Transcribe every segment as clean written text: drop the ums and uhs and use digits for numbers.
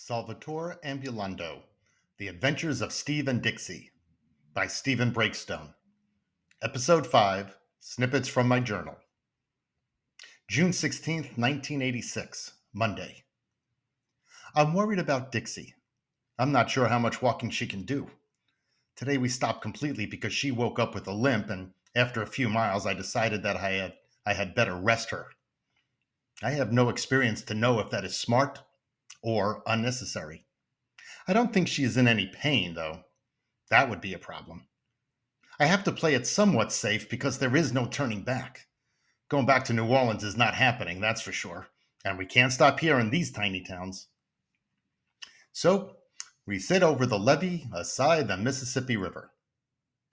Solvitur Ambulando, The Adventures of Steve and Dixie by Stephen Breakstone. Episode 5, Snippets from My Journal. June 16th, 1986, Monday. I'm worried about Dixie. I'm not sure how much walking she can do. Today we stopped completely because she woke up with a limp, and after a few miles I decided that I had better rest her. I have no experience to know if that is smart or unnecessary. I don't think she is in any pain, though. That would be a problem. I have to play it somewhat safe because there is no turning back. Going back to New Orleans is not happening, that's for sure. And we can't stop here in these tiny towns. So we sit over the levee aside the Mississippi River.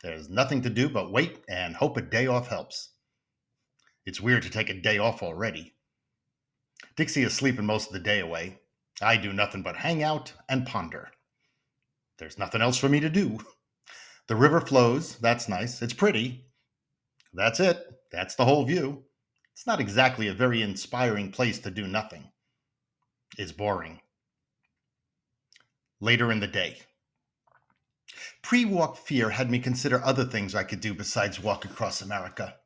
There's nothing to do but wait and hope a day off helps. It's weird to take a day off already. Dixie is sleeping most of the day away. I do nothing but hang out and ponder. There's nothing else for me to do. The river flows, that's nice. It's pretty. That's it. That's the whole view. It's not exactly a very inspiring place to do nothing. It's boring. Later in the day. Pre-walk fear had me consider other things I could do besides walk across America.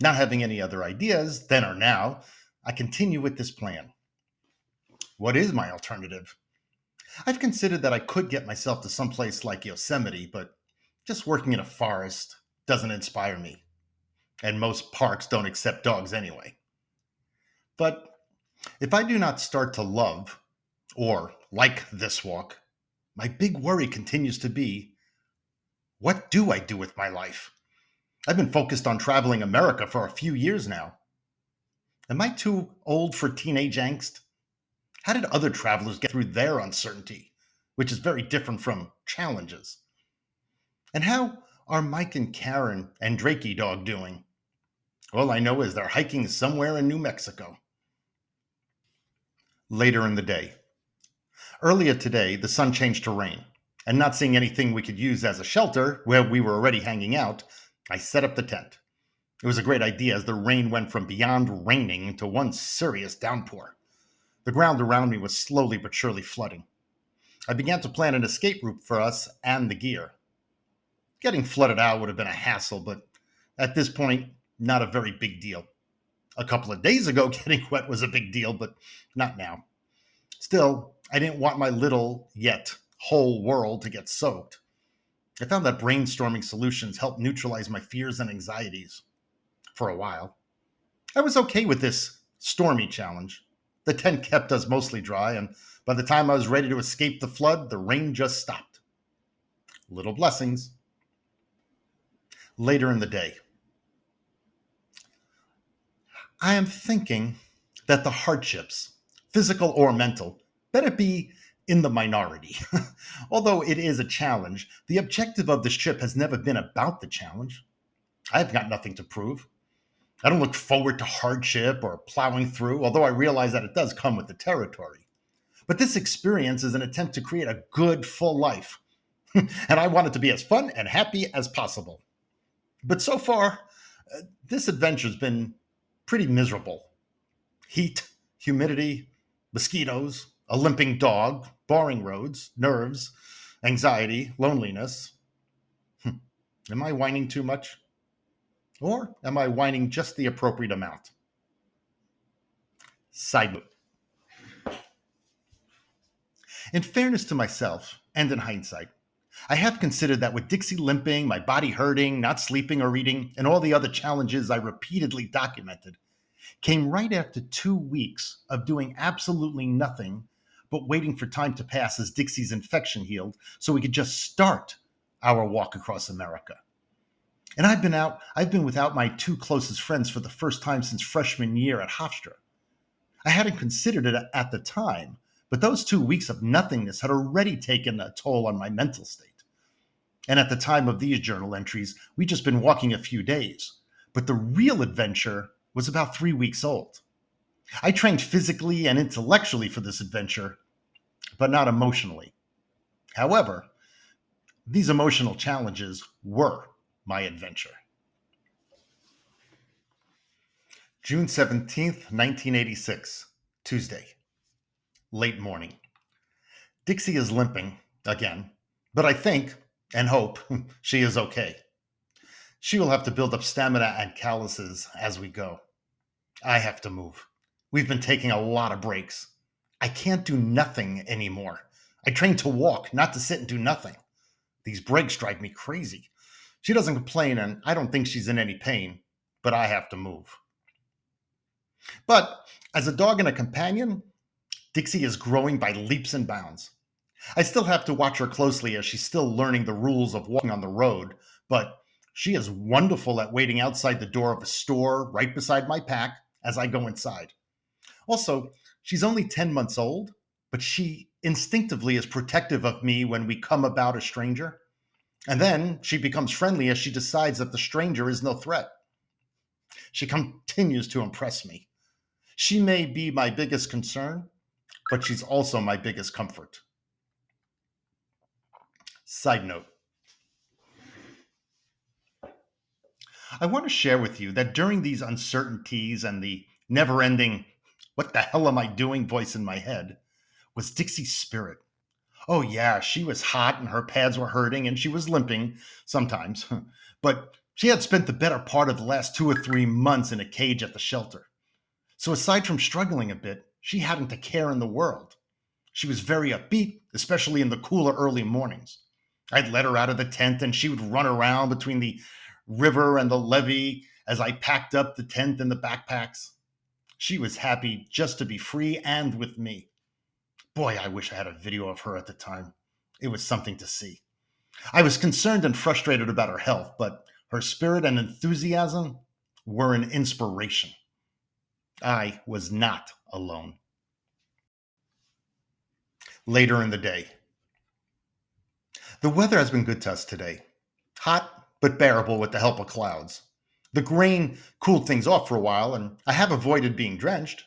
Not having any other ideas, then or now, I continue with this plan. What is my alternative? I've considered that I could get myself to someplace like Yosemite, but just working in a forest doesn't inspire me. And most parks don't accept dogs anyway. But if I do not start to love or like this walk, my big worry continues to be, what do I do with my life? I've been focused on traveling America for a few years now. Am I too old for teenage angst? How did other travelers get through their uncertainty, which is very different from challenges? And how are Mike and Karen and Drakey dog doing? All I know is they're hiking somewhere in New Mexico. Later in the day. Earlier today, the sun changed to rain, and not seeing anything we could use as a shelter where we were already hanging out, I set up the tent. It was a great idea as the rain went from beyond raining to one serious downpour. The ground around me was slowly but surely flooding. I began to plan an escape route for us and the gear. Getting flooded out would have been a hassle, but at this point, not a very big deal. A couple of days ago, getting wet was a big deal, but not now. Still, I didn't want my little, yet whole world to get soaked. I found that brainstorming solutions helped neutralize my fears and anxieties. For a while. I was okay with this stormy challenge. The tent kept us mostly dry, and by the time I was ready to escape the flood, the rain just stopped. Little blessings. Later in the day. I am thinking that the hardships, physical or mental, better be in the minority. Although it is a challenge, the objective of this trip has never been about the challenge. I've got nothing to prove. I don't look forward to hardship or plowing through, although I realize that it does come with the territory. But this experience is an attempt to create a good, full life. And I want it to be as fun and happy as possible. But so far, this adventure's been pretty miserable. Heat, humidity, mosquitoes, a limping dog, boring roads, nerves, anxiety, loneliness. Am I whining too much? Or am I whining just the appropriate amount? Side note. In fairness to myself, and in hindsight, I have considered that with Dixie limping, my body hurting, not sleeping or eating, and all the other challenges I repeatedly documented, came right after 2 weeks of doing absolutely nothing but waiting for time to pass as Dixie's infection healed so we could just start our walk across America. And I've been without my two closest friends for the first time since freshman year at Hofstra. I hadn't considered it at the time, but those 2 weeks of nothingness had already taken a toll on my mental state. And at the time of these journal entries, we'd just been walking a few days. But the real adventure was about 3 weeks old. I trained physically and intellectually for this adventure, but not emotionally. However, these emotional challenges were my adventure. June 17th, 1986, Tuesday, late morning. Dixie is limping again, but I think and hope she is okay. She will have to build up stamina and calluses as we go. I have to move. We've been taking a lot of breaks. I can't do nothing anymore. I train to walk, not to sit and do nothing. These breaks drive me crazy. She doesn't complain, and I don't think she's in any pain, but I have to move. But as a dog and a companion, Dixie is growing by leaps and bounds. I still have to watch her closely as she's still learning the rules of walking on the road, but she is wonderful at waiting outside the door of a store right beside my pack as I go inside. Also, she's only 10 months old, but she instinctively is protective of me when we come about a stranger. And then she becomes friendly as she decides that the stranger is no threat. She continues to impress me. She may be my biggest concern, but she's also my biggest comfort. Side note, I want to share with you that during these uncertainties and the never ending, what the hell am I doing voice in my head, was Dixie's spirit. Oh, yeah, she was hot and her pads were hurting and she was limping sometimes. But she had spent the better part of the last 2 or 3 months in a cage at the shelter. So aside from struggling a bit, she hadn't a care in the world. She was very upbeat, especially in the cooler early mornings. I'd let her out of the tent and she would run around between the river and the levee as I packed up the tent and the backpacks. She was happy just to be free and with me. Boy, I wish I had a video of her at the time. It was something to see. I was concerned and frustrated about her health, but her spirit and enthusiasm were an inspiration. I was not alone. Later in the day, the weather has been good to us today. Hot, but bearable with the help of clouds. The rain cooled things off for a while, and I have avoided being drenched.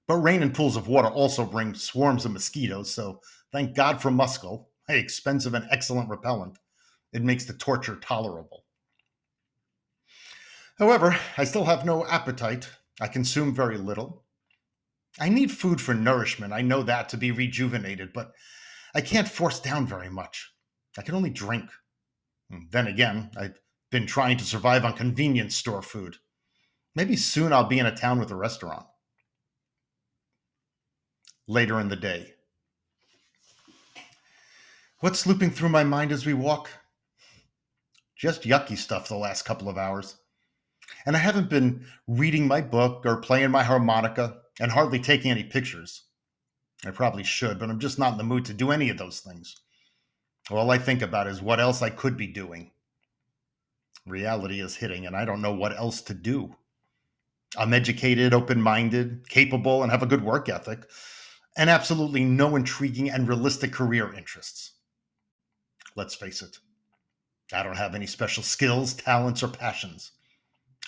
But rain and pools of water also bring swarms of mosquitoes, so thank God for muskel, an expensive and excellent repellent. It makes the torture tolerable. However, I still have no appetite. I consume very little. I need food for nourishment. I know that to be rejuvenated, but I can't force down very much. I can only drink. Then again, I've been trying to survive on convenience store food. Maybe soon I'll be in a town with a restaurant. Later in the day. What's looping through my mind as we walk? Just yucky stuff the last couple of hours. And I haven't been reading my book or playing my harmonica and hardly taking any pictures. I probably should, but I'm just not in the mood to do any of those things. All I think about is what else I could be doing. Reality is hitting, and I don't know what else to do. I'm educated, open minded, capable, and have a good work ethic, and absolutely no intriguing and realistic career interests. Let's face it, I don't have any special skills, talents, or passions.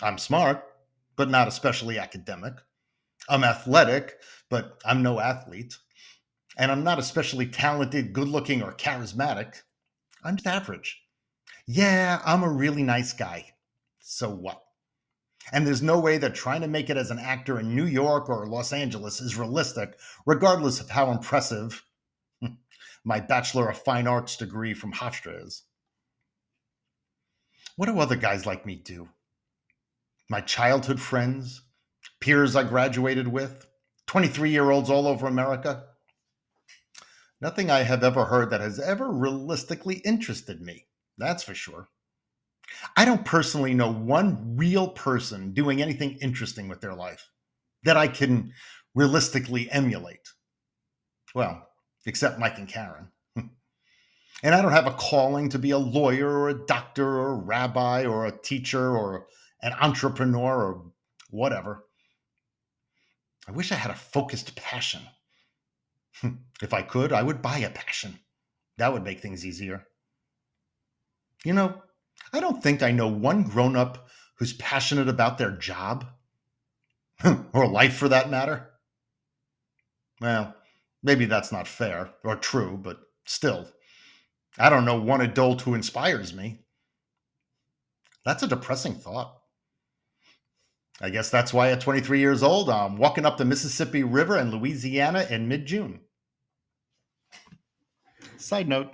I'm smart, but not especially academic. I'm athletic, but I'm no athlete. And I'm not especially talented, good looking, or charismatic. I'm just average. Yeah, I'm a really nice guy. So what? And there's no way that trying to make it as an actor in New York or Los Angeles is realistic, regardless of how impressive my Bachelor of Fine Arts degree from Hofstra is. What do other guys like me do? My childhood friends, peers I graduated with, 23-year-olds all over America? Nothing I have ever heard that has ever realistically interested me. That's for sure. I don't personally know one real person doing anything interesting with their life that I can realistically emulate. Well, except Mike and Karen. And I don't have a calling to be a lawyer or a doctor or a rabbi or a teacher or an entrepreneur or whatever. I wish I had a focused passion. If I could, I would buy a passion. That would make things easier. You know, I don't think I know one grown up who's passionate about their job or life for that matter. Well, maybe that's not fair or true, but still, I don't know one adult who inspires me. That's a depressing thought. I guess that's why at 23 years old, I'm walking up the Mississippi River in Louisiana in mid June. Side note,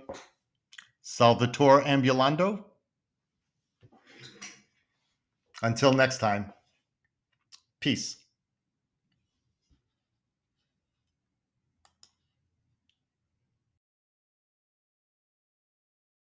Solvitur Ambulando. Until next time, peace.